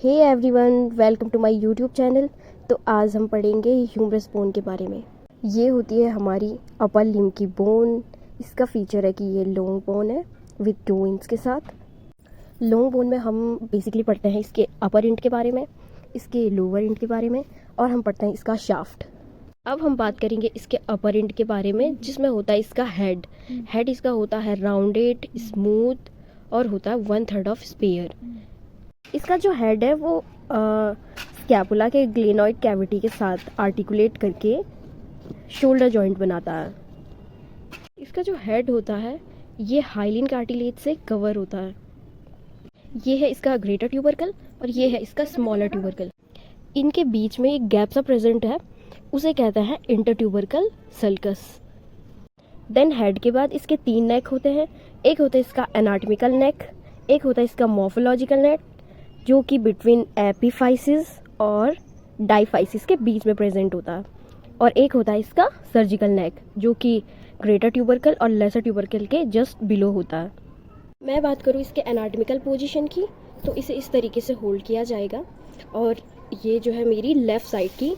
Hey everyone, welcome to my YouTube channel. तो आज हम पढ़ेंगे ह्यूमरस बोन के बारे में। ये होती है हमारी अपर लिम्ब की बोन। इसका फीचर है कि ये लॉन्ग बोन है विद 2 इंच के साथ। लॉन्ग बोन में हम बेसिकली पढ़ते हैं इसके अपर इंट के बारे में, इसके लोअर इंट के बारे में, और हम पढ़ते हैं इसका शाफ्ट। अब हम बात करेंगे इसके अपर इंट के बारे में, जिसमें होता है इसका हेड। हेड इसका होता है राउंडेड, स्मूथ और होता है 1/3 ऑफ स्पेयर। इसका जो हेड है वो स्कैपुला के ग्लेनॉइड कैविटी के साथ आर्टिकुलेट करके शोल्डर जॉइंट बनाता है। इसका जो हेड होता है ये हाइलिन कार्टिलेज से कवर होता है। ये है इसका ग्रेटर ट्यूबरकल और ये है इसका स्मॉलर ट्यूबरकल। इनके बीच में एक गैप सा प्रेजेंट है, उसे कहते हैं इंटरट्यूबरकल सल्कस। देन हेड के बाद इसके 3 नेक होते हैं। एक होता है इसका एनाटॉमिकल नेक, एक होता है इसका मॉर्फोलॉजिकल नेक जो कि बिटवीन एपीफाइसिस और डाइफाइसिस के बीच में प्रेजेंट होता है, और एक होता है इसका सर्जिकल नेक जो कि ग्रेटर ट्यूबरकल और लेसर ट्यूबरकल के जस्ट बिलो होता है। मैं बात करूँ इसके एनाटॉमिकल पोजीशन की, तो इसे इस तरीके से होल्ड किया जाएगा, और ये जो है मेरी लेफ़्ट साइड की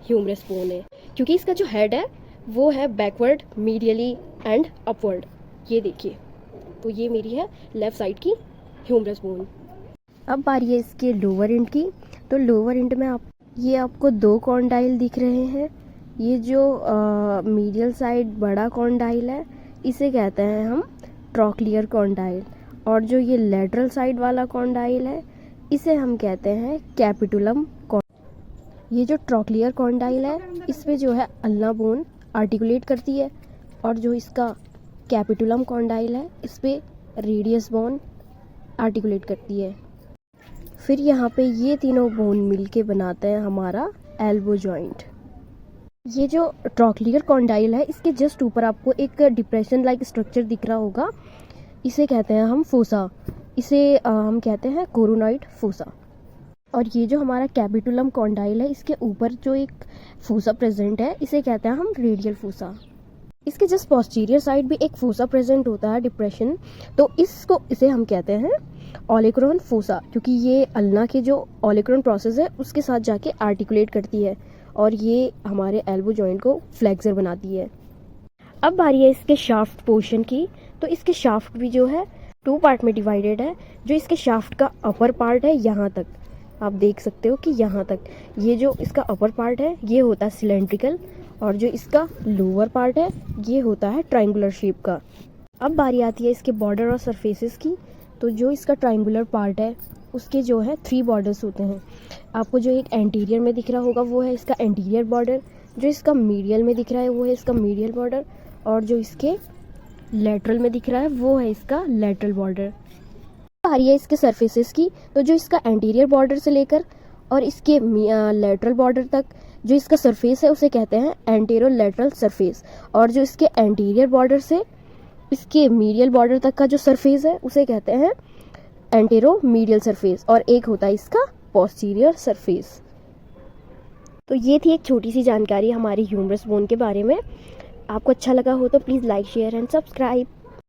ह्यूमरस बोन है, क्योंकि इसका जो हेड है वो है बैकवर्ड, मीडियली एंड अपवर्ड। ये देखिए, तो ये मेरी है लेफ़्ट साइड की ह्यूमरस बोन। अब बारी है इसके लोअर इंड की। तो लोअर इंड में आपको 2 कॉन्डाइल दिख रहे हैं। ये जो मीडियल साइड बड़ा कॉन्डाइल है इसे कहते हैं हम ट्रॉक्लियर कॉन्डाइल, और जो ये लेटरल साइड वाला कॉन्डाइल है इसे हम कहते हैं कैपिटुलम। ये जो ट्रॉक्लियर कॉन्डाइल है इसमें जो है अल्ना बोन आर्टिकुलेट करती है, और जो इसका कैपिटुलम कॉन्डाइल है इस पे रेडियस बोन आर्टिकुलेट करती है। फिर यहाँ पे ये तीनों बोन मिलके बनाते हैं हमारा एल्बो जॉइंट। ये जो ट्रॉक्लियर कॉन्डाइल है इसके जस्ट ऊपर आपको एक डिप्रेशन लाइक स्ट्रक्चर दिख रहा होगा, इसे कहते हैं हम फोसा। इसे हम कहते हैं कोरोनॉइड फोसा। और ये जो हमारा कैपिटुलम कॉन्डाइल है इसके ऊपर जो एक फोसा प्रेजेंट है इसे कहते हैं हम रेडियल फोसा। इसके जस्ट पोस्टीरियर साइड भी एक फोसा प्रेजेंट होता है, डिप्रेशन, तो इसे हम कहते हैं ओलेक्रोन फोसा, क्योंकि ये अल्ना के जो ओलेक्रोन प्रोसेस है उसके साथ जाके आर्टिकुलेट करती है, और ये हमारे एल्बो जॉइंट को फ्लेक्सर बनाती है। अब बारी है इसके शाफ्ट पोर्शन की। तो इसके शाफ्ट भी जो है 2 पार्ट में डिवाइडेड है। जो इसके शाफ्ट का अपर पार्ट है यहाँ तक आप देख सकते हो कि यहाँ तक, ये जो इसका अपर पार्ट है ये होता है सिलेंड्रिकल, और जो इसका लोअर पार्ट है ये होता है ट्रायंगुलर शेप का। अब बारी आती है इसके बॉर्डर और सरफेसेस की। तो जो इसका ट्रायंगुलर पार्ट है उसके जो है 3 बॉर्डर्स होते हैं। आपको जो एक एंटीरियर में दिख रहा होगा वो है इसका एंटीरियर बॉर्डर, जो इसका मीडियल में दिख रहा है वो है इसका मीडियल बॉर्डर, और जो इसके लेटरल में दिख रहा है वो है इसका लेटरल बॉर्डर। आ रही है इसके सरफेसेस की। तो जो इसका एंटीरियर बॉर्डर से लेकर और इसके लेटरल बॉर्डर तक जो इसका सरफेस है उसे कहते हैं एंटेरो लेटरल सरफेस, और जो इसके एंटीरियर बॉर्डर से इसके मीडियल बॉर्डर तक का जो सरफेस है उसे कहते हैं एंटेरो मीडियल सरफेस, और एक होता है इसका पोस्टीरियर सरफेस। तो ये थी एक छोटी सी जानकारी हमारी ह्यूमरस बोन के बारे में। आपको अच्छा लगा हो तो please like, share and subscribe.